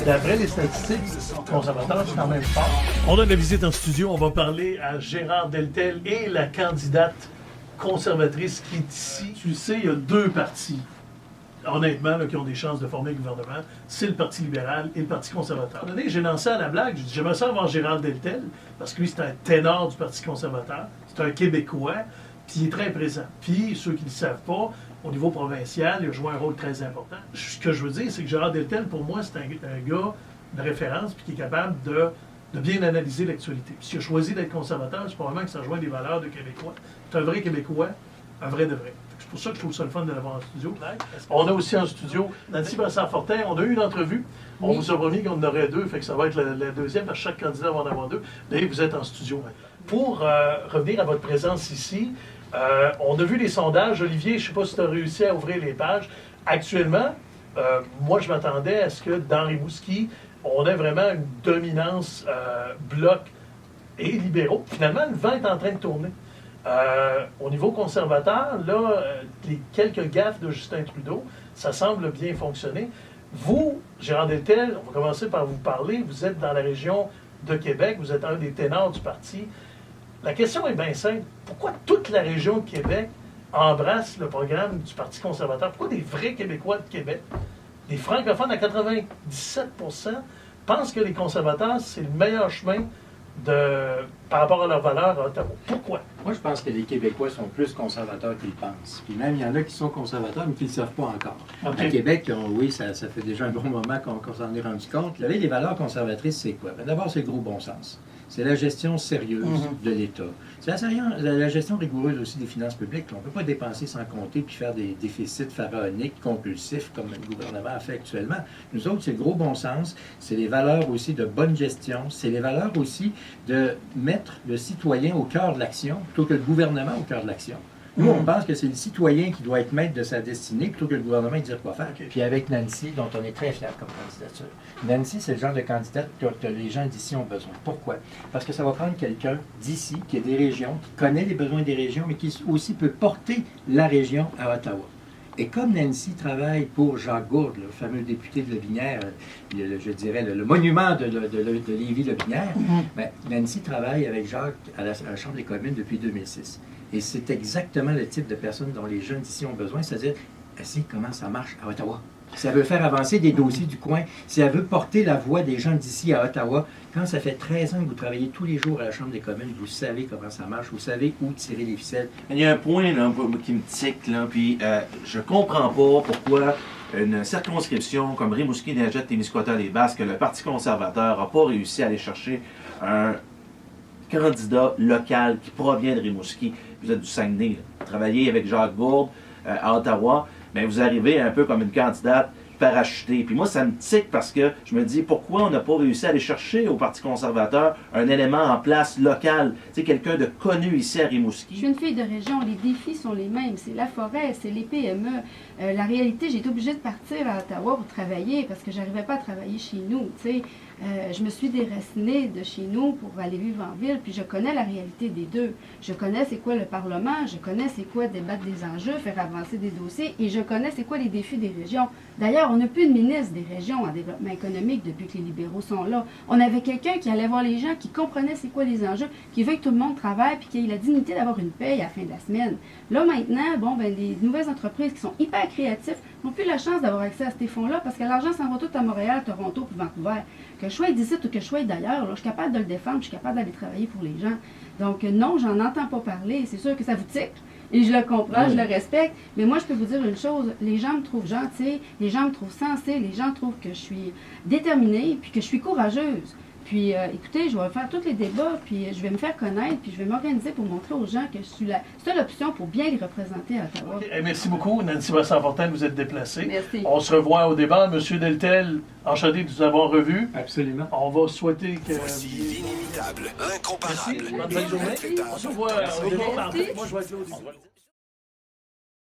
D'après les statistiques, les conservateurs, c'est quand même fort. On a de la visite en studio. On va parler à Gérard Deltel et la candidate conservatrice qui est ici. Tu le sais, il y a deux partis, honnêtement, là, qui ont des chances de former le gouvernement. C'est le Parti libéral et le Parti conservateur. J'ai lancé à la blague, j'ai dit, j'aimerais ça avoir Gérard Deltel, parce que lui, c'est un ténor du Parti conservateur. C'est un Québécois, puis il est très présent. Puis, ceux qui ne le savent pas, au niveau provincial, il a joué un rôle très important. Ce que je veux dire, c'est que Gérard Deltel, pour moi, c'est un gars de référence, puis qui est capable de bien analyser l'actualité. Puis s'il a choisi d'être conservateur, c'est probablement que ça rejoint des valeurs de Québécois. C'est un vrai Québécois, un vrai de vrai. C'est pour ça que je trouve ça le fun de l'avoir en studio. On a aussi en studio Nancy Brassard-Fortin. On a eu une entrevue. On vous a promis qu'on en aurait deux, fait que ça va être la deuxième, parce que chaque candidat va en avoir deux. Là, vous êtes en studio. Pour revenir à votre présence ici, on a vu les sondages. Olivier, je ne sais pas si tu as réussi à ouvrir les pages. Actuellement, moi, je m'attendais à ce que dans Rimouski, on ait vraiment une dominance bloc et libéraux. Finalement, le vent est en train de tourner. Au niveau conservateur, là, les quelques gaffes de Justin Trudeau, ça semble bien fonctionner. Vous, Gérard Deltel, on va commencer par vous parler. Vous êtes dans la région de Québec, vous êtes un des ténors du parti. La question est bien simple. Pourquoi toute la région de Québec embrasse le programme du Parti conservateur? Pourquoi des vrais Québécois de Québec, des francophones à 97%, pensent que les conservateurs, c'est le meilleur chemin par rapport à leurs valeurs à Ottawa? Pourquoi? Moi, je pense que les Québécois sont plus conservateurs qu'ils le pensent. Puis même, il y en a qui sont conservateurs, mais qui ne le savent pas encore. Okay. À Québec, oui, ça fait déjà un bon moment qu'on s'en est rendu compte. Les valeurs conservatrices, c'est quoi? D'abord, c'est le gros bon sens. C'est la gestion sérieuse de l'État. C'est la gestion rigoureuse aussi des finances publiques. On ne peut pas dépenser sans compter puis faire des déficits pharaoniques, compulsifs, comme le gouvernement a fait actuellement. Nous autres, c'est le gros bon sens. C'est les valeurs aussi de bonne gestion. C'est les valeurs aussi de mettre le citoyen au cœur de l'action plutôt que le gouvernement au cœur de l'action. Nous, on pense que c'est le citoyen qui doit être maître de sa destinée plutôt que le gouvernement lui dire quoi faire. Okay. Puis avec Nancy, dont on est très fiers comme candidature. Nancy, c'est le genre de candidate que les gens d'ici ont besoin. Pourquoi? Parce que ça va prendre quelqu'un d'ici, qui a des régions, qui connaît les besoins des régions, mais qui aussi peut porter la région à Ottawa. Et comme Nancy travaille pour Jacques Gourde, le fameux député de Lotbinière, je dirais le monument de Lévis-Lotbinière, ben, Nancy travaille avec Jacques à la Chambre des communes depuis 2006. Et c'est exactement le type de personne dont les jeunes d'ici ont besoin, c'est-à-dire, comment ça marche à Ottawa. Si elle veut faire avancer des dossiers du coin, si elle veut porter la voix des gens d'ici à Ottawa, quand ça fait 13 ans que vous travaillez tous les jours à la Chambre des communes, vous savez comment ça marche, vous savez où tirer les ficelles. Il y a un point là, qui me tique, là, puis je comprends pas pourquoi une circonscription comme Rimouski, Neigette, Témiscouata, les Basques, le Parti conservateur n'a pas réussi à aller chercher un candidat local qui provient de Rimouski. Vous êtes du Saguenay, là. Vous travaillez avec Jacques Gourde à Ottawa, mais vous arrivez un peu comme une candidate parachutée. Puis moi, ça me tique parce que je me dis pourquoi on n'a pas réussi à aller chercher au Parti conservateur un élément en place local, tu sais, quelqu'un de connu ici à Rimouski. Je suis une fille de région, les défis sont les mêmes, c'est la forêt, c'est les PME. La réalité, j'ai été obligée de partir à Ottawa pour travailler parce que j'arrivais pas à travailler chez nous, tu sais. Je me suis déracinée de chez nous pour aller vivre en ville, puis je connais la réalité des deux. Je connais c'est quoi le Parlement, je connais c'est quoi débattre des enjeux, faire avancer des dossiers, et je connais c'est quoi les défis des régions. D'ailleurs, on n'a plus de ministre des régions en développement économique depuis que les libéraux sont là. On avait quelqu'un qui allait voir les gens, qui comprenait c'est quoi les enjeux, qui veut que tout le monde travaille, puis qui ait la dignité d'avoir une paye à la fin de la semaine. Là, maintenant, les nouvelles entreprises qui sont hyper créatives n'ont plus la chance d'avoir accès à ces fonds-là parce que l'argent s'en va tout à Montréal, Toronto puis Vancouver. Que je sois d'ici ou que je sois d'ailleurs, je suis capable de le défendre, je suis capable d'aller travailler pour les gens. Donc non, j'en entends pas parler. C'est sûr que ça vous tique et je le comprends, je le respecte. Mais moi, je peux vous dire une chose, les gens me trouvent gentille, les gens me trouvent sensée, les gens trouvent que je suis déterminée puis que je suis courageuse. Puis, écoutez, je vais faire tous les débats, puis je vais me faire connaître, puis je vais m'organiser pour montrer aux gens que je suis la seule option pour bien les représenter à Ottawa. Okay. Merci beaucoup, Nancy Brassard-Fortin, vous êtes déplacée. Merci. On se revoit au débat. Monsieur Deltel, enchanté de vous avoir revu. Absolument. On va souhaiter que... Voici l'inimitable, l'incomparable. Merci, bonne journée. On se revoit au débat. Moi, je vais être là au débat.